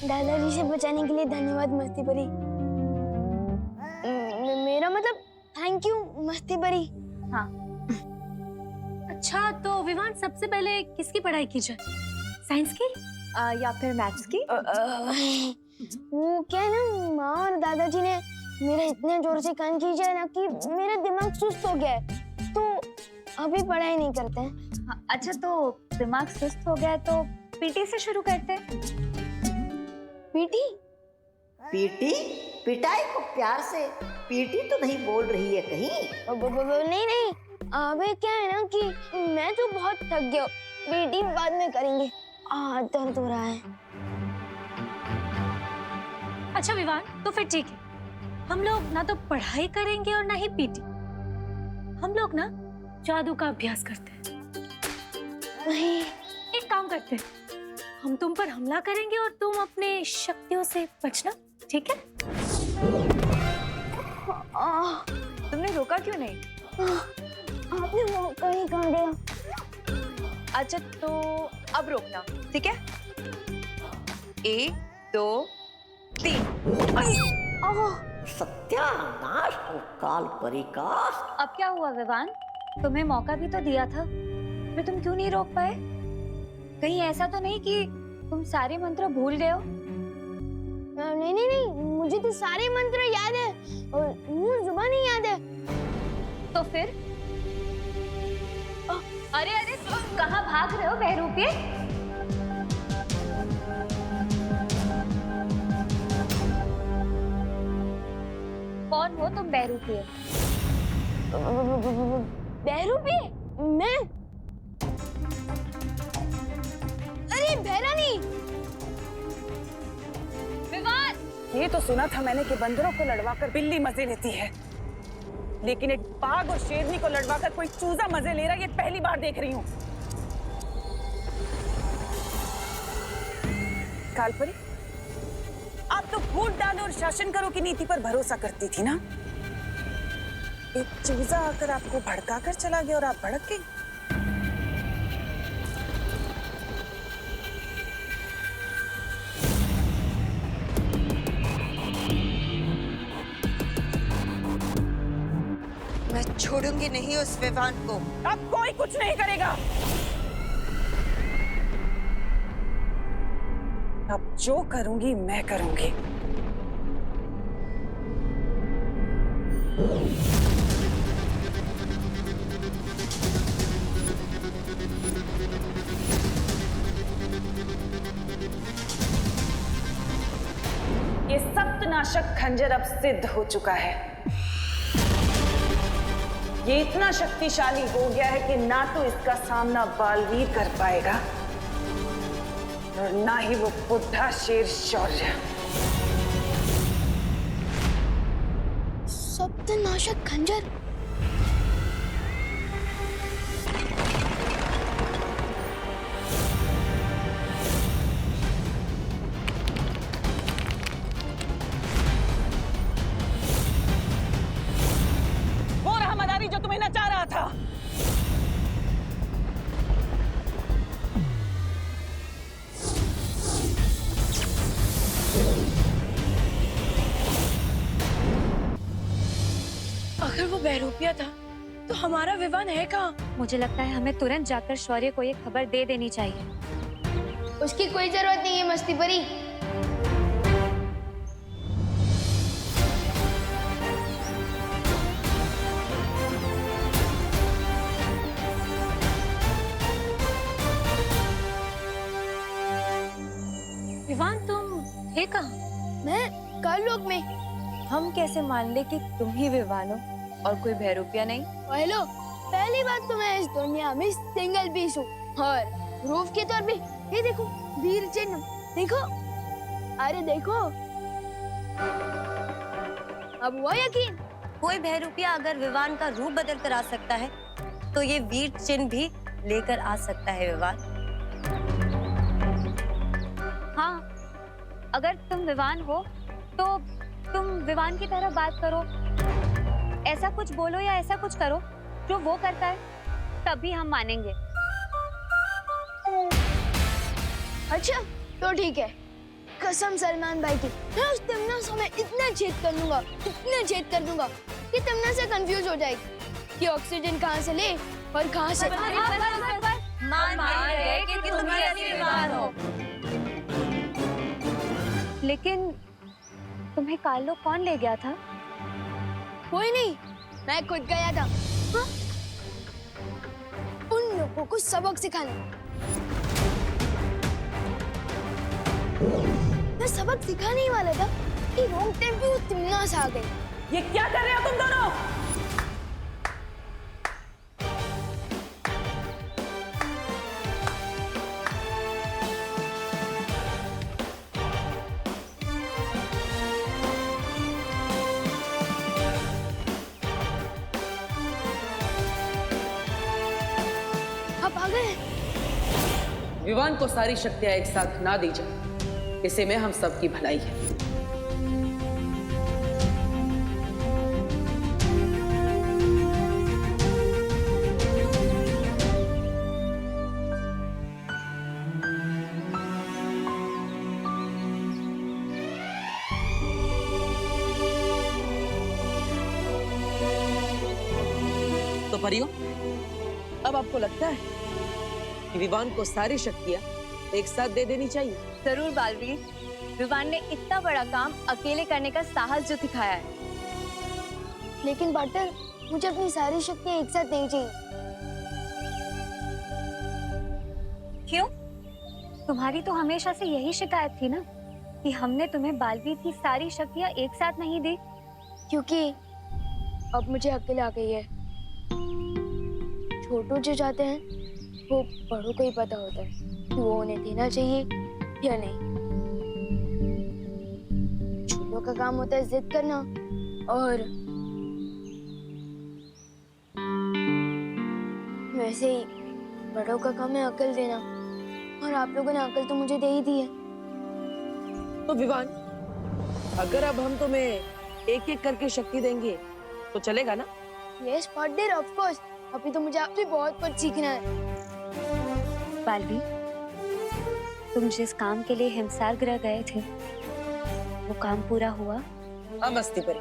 दादाजी से बचाने के लिए धन्यवाद मस्ती परी। मेरा मतलब थैंक यू मस्ती परी। हाँ। अच्छा तो विवान सबसे पहले किसकी पढ़ाई की जाए, साइंस की या फिर मैथ्स की? वो क्या है ना, माँ और दादाजी ने मेरा इतने जोर से कान खींचा ना कि मेरा दिमाग सुस्त हो गया है, तो अभी पढ़ाई नहीं करते हैं। हाँ, अच्छा तो दिमाग सुस्त हो गया है तो पीटी से शुरू करते हैं। पीटी? पीटी? पिटाई को प्यार से पीटी तो नहीं बोल रही है कहीं? नहीं नहीं, अबे क्या है ना कि मैं तो बहुत थक गया, पीटी बाद में करेंगे, दर्द हो रहा है। अच्छा विवान तो फिर ठीक है, हम लोग ना तो पढ़ाई करेंगे और ना ही पीटी, हम लोग ना जादू का अभ्यास करते हैं। नहीं, एक काम करते हैं, हम तुम पर हमला करेंगे और तुम अपने शक्तियों से बचना, ठीक है? तुमने रोका क्यों नहीं? आपने मौका ही कहाँ दिया। अच्छा तो अब रोकना, ठीक है? 1 2 3। सत्यानाश हो काल परी का। अब क्या हुआ विवान, तुम्हें मौका भी तो दिया था, फिर तुम क्यों नहीं रोक पाए? कहीं ऐसा तो नहीं कि तुम सारे मंत्र भूल गए हो? नहीं नहीं नहीं, मुझे तो सारे मंत्र याद है और मुंह जुबान नहीं याद है। तो फिर? अरे अरे कहाँ भाग रहे हो बहरूपिये? कौन हो तुम बहरूपिये? बहरूपिये? मैं? अरे बहरा नहीं। विवान! ये तो सुना था मैंने कि बंदरों को लड़वाकर बिल्ली मजे लेती है, लेकिन एक बाघ और शेरनी को लड़वाकर कोई चूजा मजे ले रहा है, ये पहली बार देख रही हूँ। कालपरी, आप तो फूट डालो और शासन करो की नीति पर भरोसा करती थी ना। एक चूजा आकर आपको भड़काकर चला गया और आप भड़क गई। मैं छोड़ूंगी नहीं उस विवान को। अब कोई कुछ नहीं करेगा। अब जो करूंगी मैं करूंगी। ये सप्तनाशक खंजर अब सिद्ध हो चुका है। ये इतना शक्तिशाली हो गया है कि ना तो इसका सामना बालवीर कर पाएगा और ना ही वो बुढ़ा शेर शौर्य। सप्तनाशक खंजर? वो रहा मदारी जो तुम्हें नचा रहा था। अगर वो बहरूपिया था तो हमारा विवान है कहाँ? मुझे लगता है हमें तुरंत जाकर शौर्य को ये खबर दे देनी चाहिए। उसकी कोई जरूरत नहीं है मस्ती परी। विवान तुम थे कहाँ? मैं काललोक में। हम कैसे मान ले कि तुम ही विवान हो और कोई बहरूपिया नहीं? हेलो, पहली बात तो मैं इस दुनिया में सिंगल पीस हूँ और प्रूफ के तौर पे ये देखो वीर चिन्ह, देखो, अरे देखो, अब हुआ यकीन? कोई बहरूपिया अगर विवान का रूप बदल कर आ सकता है तो ये वीर चिन्ह भी लेकर आ सकता है विवान। हाँ, अगर तुम विवान हो तो तुम विवान की तरह बात करो, ऐसा कुछ बोलो या ऐसा कुछ करो जो वो करता है, तभी हम मानेंगे। अच्छा तो ठीक है, कसम सलमान भाई की, मैं उस तमन्ना में इतना छेद कर दूंगा, इतना छेद कर दूंगा कि तमन्ना से कंफ्यूज हो जाएगी कि ऑक्सीजन कहाँ से ले और कहाँ से। मान गए कि तुम ही असली विवान हो। लेकिन तुम्हें कार्लो कौन ले गया था? कोई नहीं, मैं खुद गया था। हाँ? उन लोगों को सबक सिखाने। मैं सबक सिखाने ही वाला था कि रॉन्ग टाइम पे वो तमन्ना से आ गई। ये क्या कर रहे हो तुम दोनों? आप आ गए? विवान को सारी शक्तियां एक साथ ना दी जाए, इसे में हम सबकी भलाई है। तो परियों, अब आपको लगता है कि विवान को सारी शक्तियां एक साथ दे देनी चाहिए? जरूर बालवीर, विवान ने इतना बड़ा काम अकेले करने का साहस जो दिखाया है। लेकिन पार्टनर, मुझे अपनी सारी शक्तियां एक साथ नहीं चाहिए। क्यों? तुम्हारी तो हमेशा से यही शिकायत थी ना कि हमने तुम्हें बालवीर की सारी शक्तियां एक साथ नहीं दी। क्योंकि अब मुझे अकेले आ गई है। छोटू जो चाहते हैं वो बड़ों को ही पता होता है कि वो उन्हें देना चाहिए या नहीं। छोटों का काम होता है जिद करना और वैसे ही बड़ों का काम है अकल देना, और आप लोगों ने अकल तो मुझे दे ही दी है। तो विवान, अगर अब हम तुम्हें एक एक करके शक्ति देंगे तो चलेगा ना? Yes partner, of course. अभी तो मुझे आपसे बहुत कुछ सीखना है। बालवीर, तुम जिस काम के लिए हिमसार ग्रह गए थे वो काम पूरा हुआ? हाँ मस्ती परी,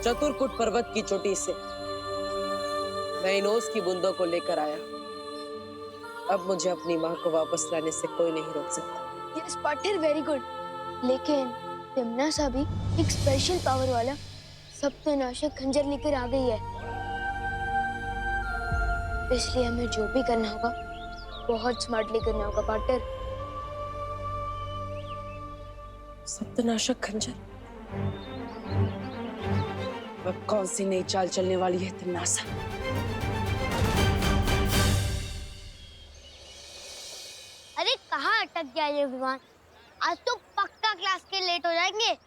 चतुरकुट पर्वत की चोटी से मैं इन ओस की बूंदों को लेकर आया। अब मुझे अपनी माँ को वापस लाने से कोई नहीं रोक सकता। Yes partner, very good. लेकिन तमन्ना सा भी एक स्पेशल पावर वाला सप्तनाशक खंजर लेकर आ गई है, इसलिए हमें जो भी करना होगा बहुत स्मार्टली करना होगा पार्टनर। सप्तनाशक खंजर? अब कौन सी नई चाल चलने वाली है तमन्नासा? अरे कहाँ अटक गया ये विमान? आज तो पक्का क्लास के लेट हो जाएंगे।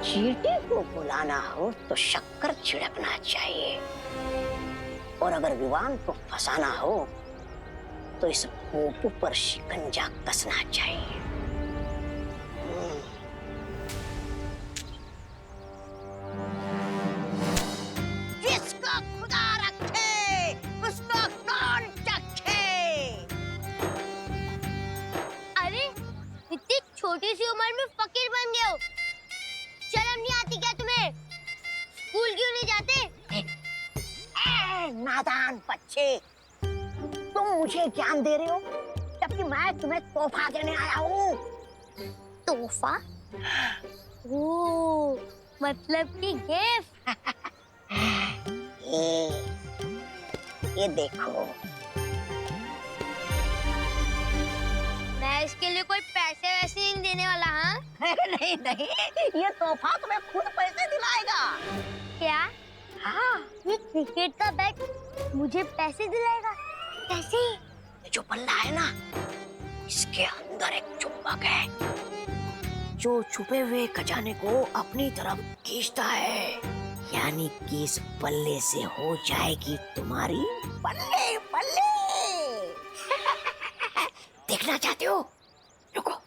चींटी को बुलाना हो तो शक्कर छिड़कना चाहिए, और अगर विवान को फंसाना हो तो इस पोपू पर शिकंजा कसना चाहिए। जिसको खुदा रखे उसको कौन चखे। अरे इतनी छोटी सी उम्र में फकीर बन गए हो, शर्म नहीं आती क्या तुम्हें? स्कूल क्यों नहीं जाते? नादान बच्चे, तुम मुझे ज्ञान दे रहे हो जबकि मैं तुम्हें तोहफा देने आया हूँ। तोहफा? ओ, मतलब कि गिफ्ट। ये देखो। मैं इसके लिए कोई पैसे वैसे नहीं देने वाला। हाँ? नहीं नहीं, ये तोहफा तुम्हें खुद पैसे दिलाएगा। क्या? हाँ, ये क्रिकेट का बैट मुझे पैसे दिलाएगा? कैसे? ये जो बल्ला है ना, इसके अंदर एक चुंबक है जो छुपे हुए खजाने को अपनी तरफ खींचता है, यानी कि इस बल्ले से हो जाएगी तुम्हारी बल्ले बल्ले। देखना चाहते हो? रुको।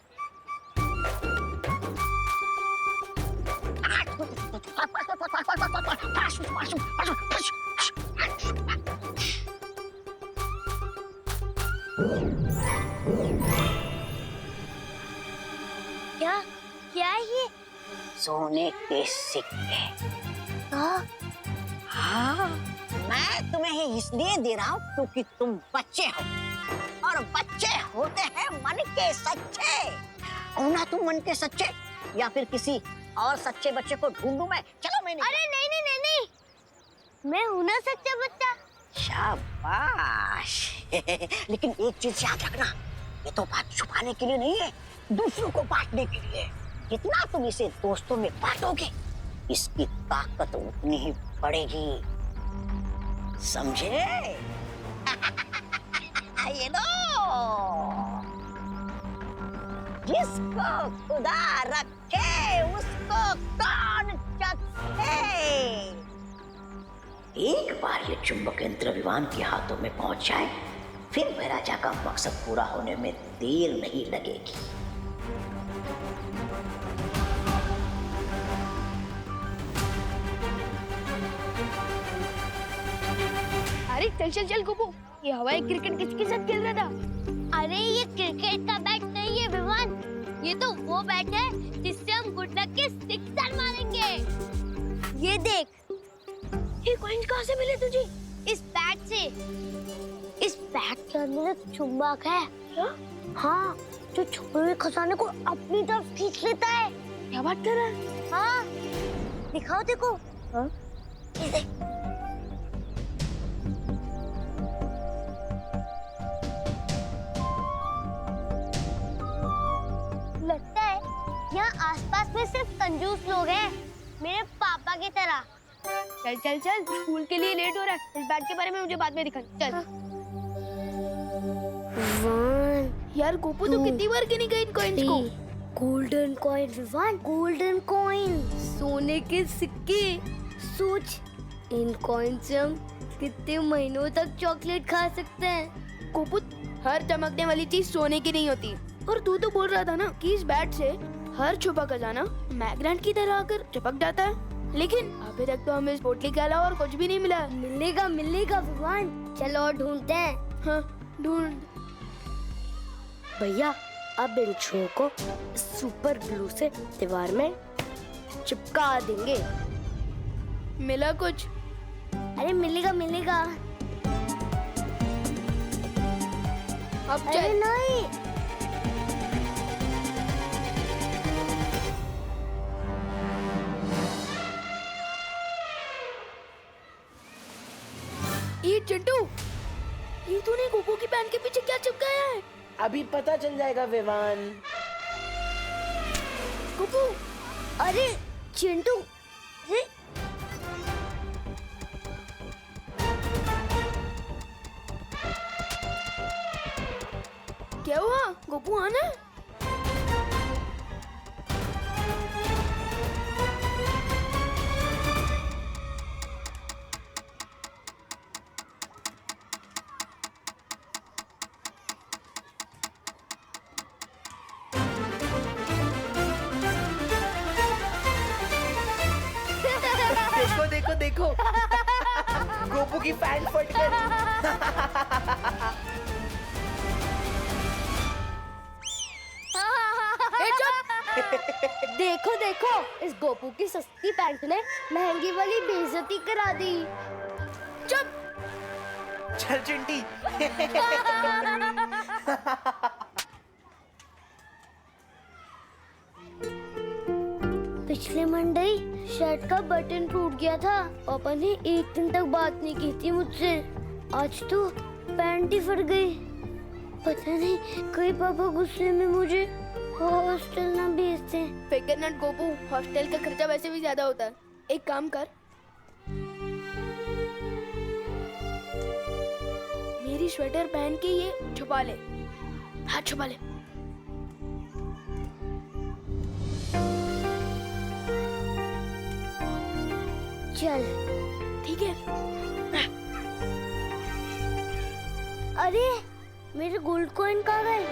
क्या क्या है ये? सोने के सिक्के। हाँ, मैं तुम्हें ही इसलिए दे रहा हूँ क्योंकि तुम बच्चे हो, और बच्चे होते हैं मन के सच्चे। हो ना तुम मन के सच्चे, या फिर किसी और सच्चे बच्चे को ढूंढूं मैं? चलो मैंने। अरे नहीं, मैं हूं ना सच्चा बच्चा। शाबाश। लेकिन एक चीज याद रखना, ये तो बात छुपाने के लिए नहीं है, दूसरों को बांटने के लिए। जितना तुम इसे दोस्तों में बांटोगे, इसकी ताकत उतनी ही बढ़ेगी, समझे? ये लो, जिसको खुदा रखे उसको कौन चखे। एक बार ये चुंबक यंत्र विवान के हाथों में पहुंच जाए, फिर महाराजा का मकसद पूरा होने में देर नहीं लगेगी। अरे चल गोपू, ये हवाई क्रिकेट किसके साथ खेल रहा था? अरे ये क्रिकेट का बैट नहीं है विवान, ये तो वो बैट है जिससे हम गुड लक के सिक्सर मारेंगे। ये देख, ये कॉइंस कहाँ से मिले तुझे? इस बैट से। इस बैट के अंदर एक चुंबक है। क्या? हाँ, जो छुपे हुए खजाने को अपनी तरफ खींच लेता है। क्या बात कर रहा है? हाँ, दिखाओ देखो। हाँ? ये देख। लगता है यहाँ आसपास में सिर्फ कंजूस लोग हैं, मेरे पापा की तरह। चल स्कूल के लिए लेट हो रहा है, इस बैट के बारे में मुझे बाद में दिखा। चल। यार गोपू तो कितनी बार गिनी गई इन कॉइन्स को। Golden coin Vivaan, golden coin, सोने के सिक्के। सोच, इन कॉइन से हम कितने महीनों तक चॉकलेट खा सकते हैं। गोपू, हर चमकने वाली चीज सोने की नहीं होती। और तू तो बोल रहा था ना कि इस बैट से हर छुपा खजाना मैग्नेट की तरह आकर चिपक जाता है, लेकिन अभी तक तो हमें इस पोटली के अलावा और कुछ भी नहीं मिला। मिलेगा विवान, चलो और ढूंढते हैं। हाँ, ढूंढ। भैया, अब इन छुओं को सुपर ग्लू से दीवार में चिपका देंगे। मिला कुछ? अरे मिलेगा। अब चल। नहीं, ये चिंटू, ये तूने गोपू की पैंट के पीछे क्या चिपकाया है? अभी पता चल जाएगा विवान। गोपू, अरे चिंटू, अरे क्या हुआ? गोपू आना है? देखो गोपू की पैंट फट गई। देखो, इस गोपू की सस्ती पैंट ने महंगी वाली बेइज्जती करा दी। चुप। चल चिंटी। पिछले मंडे शर्ट का बटन टूट गया था। पापा ने एक दिन तक बात नहीं की थी मुझसे। आज तो पैंट ही फट गई। पता नहीं कहीं पापा गुस्से में मुझे हॉस्टल ना भेजते हैं। फिकर नट गोपू, हॉस्टल का खर्चा वैसे भी ज्यादा होता है। एक काम कर, मेरी स्वेटर पहन के ये छुपा ले। हाँ, छुपा ले। चल ठीक है। अरे मेरे गोल्ड कॉइन कहाँ गए?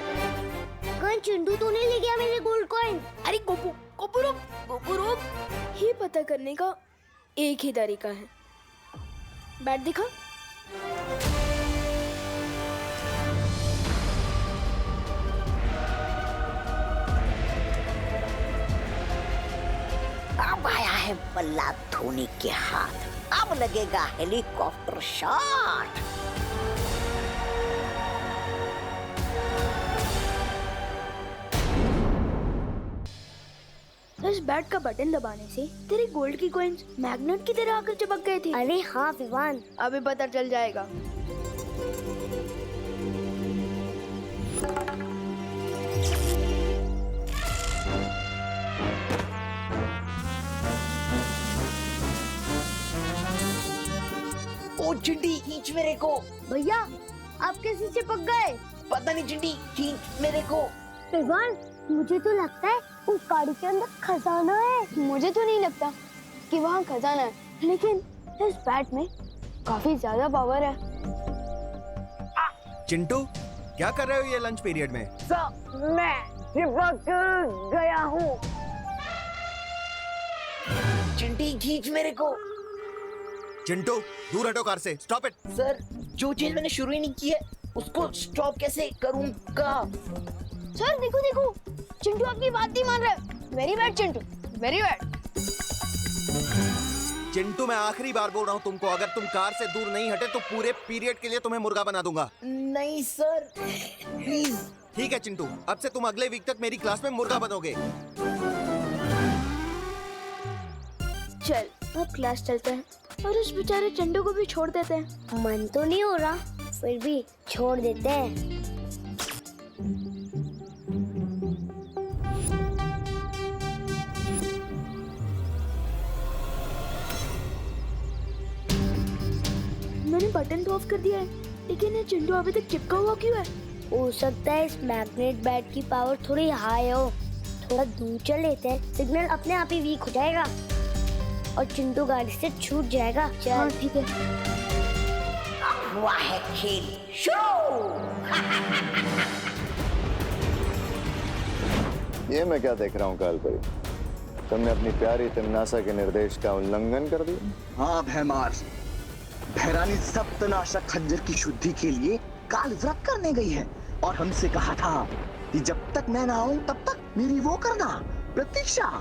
कहीं चिंटू तो नहीं ले गया मेरे गोल्ड कॉइन? अरे गोपू रुक। ये पता करने का एक ही तरीका है। बैट दिखा। है बल्ला धोनी के हाथ। अब लगेगा हेलीकॉप्टर शॉट। इस बैट का बटन दबाने से तेरी गोल्ड की कॉइन्स मैग्नेट की तरह आकर चिपक गए थे। अरे हाँ विवान, अभी पता चल जाएगा। ओ चिंटी खींच मेरे को। भैया आप कैसे चिपक गए? पता नहीं चिंटी, खींच मेरे को। विवान, मुझे तो लगता है उस गाड़ी के अंदर खजाना है। मुझे तो नहीं लगता कि वहाँ खजाना है, लेकिन इस बैट में काफी ज्यादा पावर है। चिंटू, क्या कर रहे हो ये लंच पीरियड में? मैं चिपक गया हूँ। चिंटी खींच मेरे को। चिंटू, दूर हटो कार से। Stop it. सर, जो चीज मैंने शुरू ही नहीं की है उसको स्टॉप कैसे करूँगा? सर देखो देखो, चिंटू आपकी बात नहीं मान रहा है। Very bad Chintu, very bad. Chintu, मैं आखिरी बार बोल रहा हूँ तुमको, अगर तुम कार से दूर नहीं हटे तो पूरे पीरियड के लिए तुम्हें मुर्गा बना दूंगा। नहीं सर, प्लीज। ठीक है चिंटू, अब से तुम अगले वीक तक मेरी क्लास में मुर्गा बनोगे। चल अब क्लास चलते हैं और उस बेचारे चिंटू को भी छोड़ देते हैं। मन तो नहीं हो रहा, फिर भी छोड़ देते हैं। मैंने बटन तो ऑफ कर दिया है, लेकिन ये चिंटू अभी तक चिपका हुआ क्यों है? हो सकता है इस मैग्नेट बैट की पावर थोड़ी हाई हो। थोड़ा दूर चल लेते हैं, सिग्नल अपने आप ही वीक हो जाएगा और चिंटू गाड़ी से छूट जाएगा। चल। हाँ ठीक है। हुआ है खेल शुरू। ये मैं क्या देख रहा हूँ कालपरी? तुमने अपनी प्यारी तिमनासा के निर्देश का उल्लंघन कर दिया। हाँ भैमार, भैरानी सप्तनाशक खंजर की शुद्धि के लिए काल व्रत करने गई है और हमसे कहा था कि जब तक मैं ना आऊं तब तक मेरी वो करना प्रतीक्षा।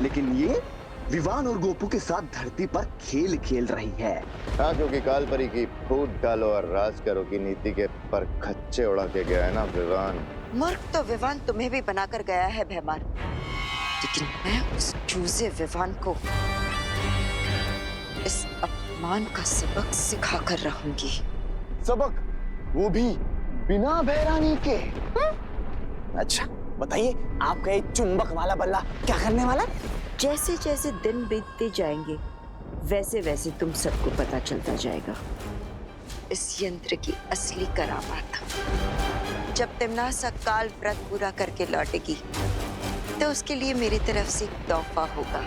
लेकिन ये विवान और गोपू के साथ धरती पर खेल खेल रही है। हाँ, क्योंकि कालपरी की फूट डालो और राज करो की नीति के पर खच्चे उड़ा के गया है ना विवान। मूर्ख तो विवान तुम्हें भी बनाकर गया है भैमार, लेकिन मैं उस चूजे विवान को इस अपमान का सबक सिखा कर रहूंगी। सबक, वो भी बिना भैरानी के। अच्छा बताइए, आपका ये चुंबक वाला बल्ला क्या करने वाला? जैसे जैसे दिन बीतते जाएंगे वैसे वैसे तुम सबको पता चलता जाएगा इस यंत्र की असली करामात। जब तिमनासा काल व्रत पूरा करके लौटेगी तो उसके लिए मेरी तरफ से एक तोहफा होगा,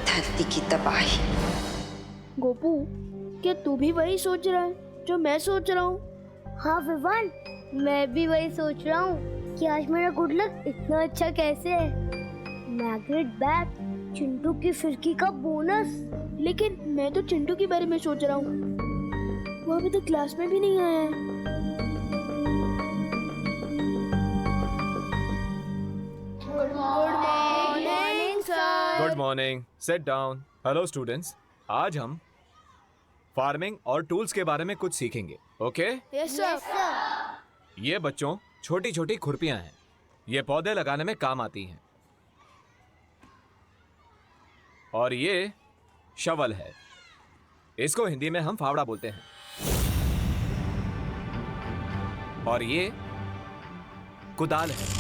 धरती की तबाही। गोपू, क्या तू भी वही सोच रहा है जो मैं सोच रहा हूँ? हाँ विवान, मैं भी वही सोच रहा हूँ कि आज मेरा गुड लक इतना अच्छा कैसे है। मैग्नेट बैट, चिंटू की फिरकी का बोनस। लेकिन मैं तो चिंटू के बारे में सोच रहा हूँ, वो अभी तक क्लास में भी नहीं आया है। Good morning sir. Good morning, sit down. Hello students, आज हम फार्मिंग और टूल्स के बारे में कुछ सीखेंगे। ओके? Yes sir. ये बच्चों छोटी छोटी खुरपियां हैं, ये पौधे लगाने में काम आती हैं। और ये शवल है, इसको हिंदी में हम फावड़ा बोलते हैं। और ये कुदाल है।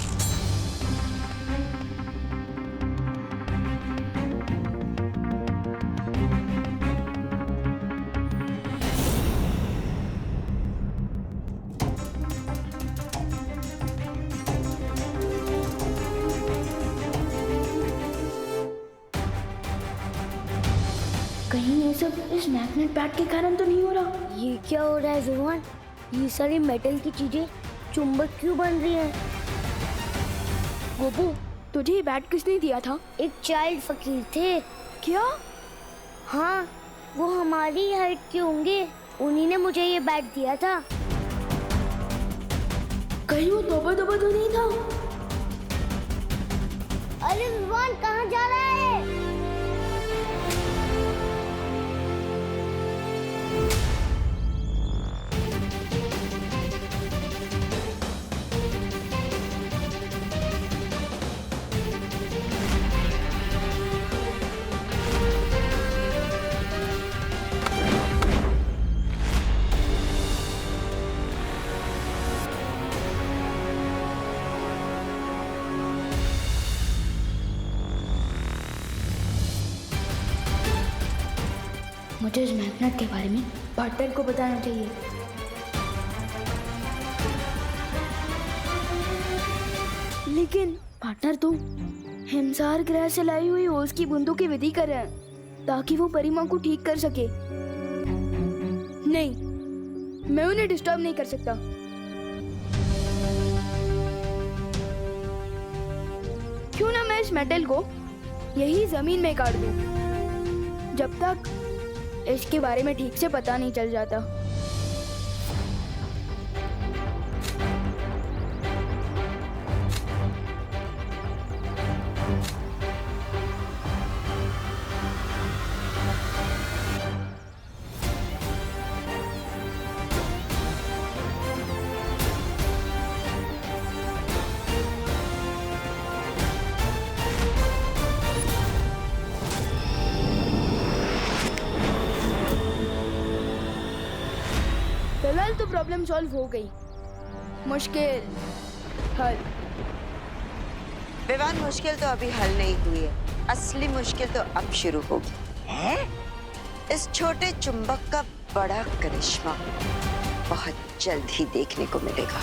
कहीं ये सब इस मैग्नेट बैट के कारण तो नहीं हो रहा? ये क्या हो रहा है विवान? ये सारी मेटल की चीजें चुंबक क्यों बन रही हैं? गोपू, तुझे ये बैट किसने दिया था? एक चाइल्ड फकीर थे। क्या? हाँ, वो हमारी हाइट के होंगे, उन्हीं ने मुझे ये बैट दिया था। कहीं वो दबा दबा तो नहीं था? अरे विवान कहाँ जा रहा है? मुझे इस मैग्नेट के बारे में पार्टनर को बताना चाहिए। लेकिन पार्टनर तो हिमसार ग्रह से लाई हुई ओस की बूंदों की विधि कर रहे हैं ताकि वो परिमा को ठीक कर सके। नहीं, मैं उन्हें डिस्टर्ब नहीं कर सकता। क्यों ना मैं इस मेटल को यही जमीन में काट दूं, जब तक इसके बारे में ठीक से पता नहीं चल जाता। फिलहाल तो प्रॉब्लम सॉल्व हो गई। मुश्किल हल। विवान, मुश्किल तो अभी हल नहीं हुई है, असली मुश्किल तो अब शुरू होगी। है? इस छोटे चुंबक का बड़ा करिश्मा बहुत जल्द ही देखने को मिलेगा।